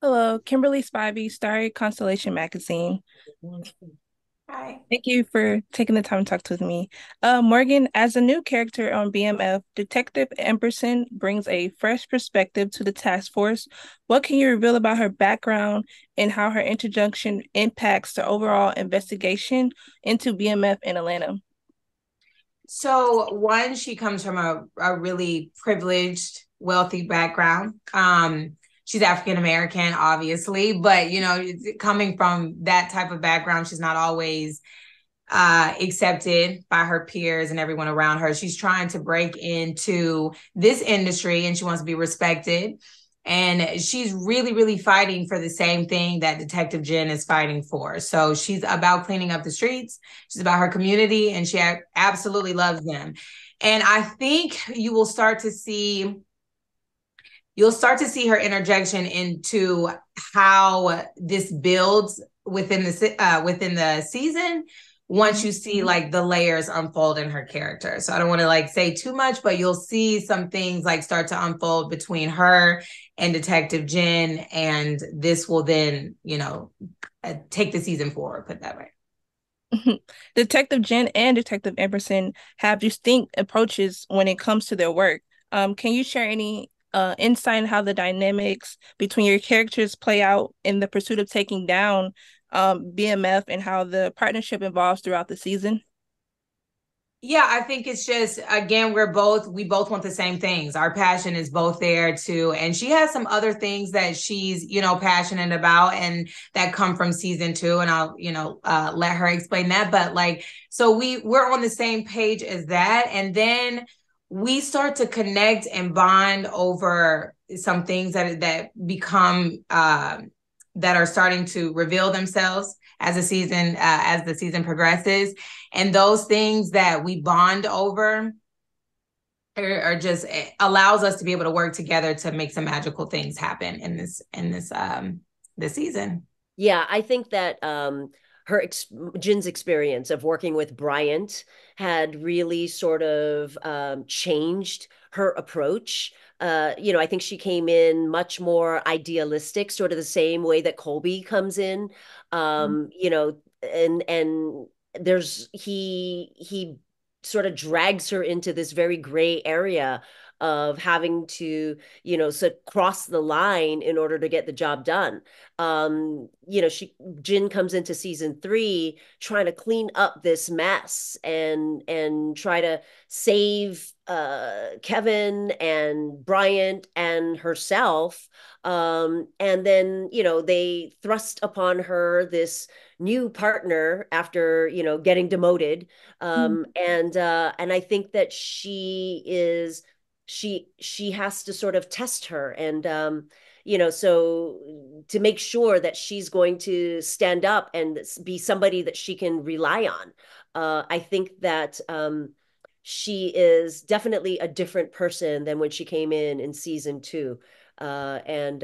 Hello, Kimberly Spivey, Starry Constellation Magazine. Hi. Thank you for taking the time to talk with me. Morgan, as a new character on BMF, Detective Amberson brings a fresh perspective to the task force. What can you reveal about her background and how her interjunction impacts the overall investigation into BMF in Atlanta? So one, she comes from a really privileged, wealthy background. She's African American, obviously, but coming from that type of background, she's not always accepted by her peers and everyone around her. She's trying to break into this industry and she wants to be respected. And she's really, really fighting for the same thing that Detective Jen is fighting for. So she's about cleaning up the streets. She's about her community, and she absolutely loves them. And I think you'll start to see her interjection into how this builds within the season once you see like the layers unfold in her character. So I don't want to like say too much, but you'll see some things like start to unfold between her and Detective Jen, and this will then take the season forward. Put that way. Detective Jen and Detective Amberson have distinct approaches when it comes to their work. Can you share any insight on how the dynamics between your characters play out in the pursuit of taking down BMF and how the partnership evolves throughout the season? Yeah, I think it's just again we both want the same things. Our passion is both there too, and she has some other things that she's passionate about and that come from season 2, and I'll let her explain that. But like, so we're on the same page as that, and then we start to connect and bond over some things that become that are starting to reveal themselves as the season progresses, and those things that we bond over are just allows us to be able to work together to make some magical things happen this season. Yeah, I think that her Jin's experience of working with Bryant had really sort of changed her approach. I think she came in much more idealistic, sort of the same way that Colby comes in. And he sort of drags her into this very gray area of having to, cross the line in order to get the job done. Jin comes into season 3 trying to clean up this mess and try to save Kevin and Bryant and herself. And then, they thrust upon her this new partner after, getting demoted. And I think that she has to sort of test her, and so to make sure that she's going to stand up and be somebody that she can rely on. I think that she is definitely a different person than when she came in season 2, and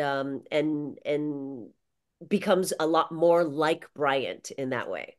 becomes a lot more like Bryant in that way.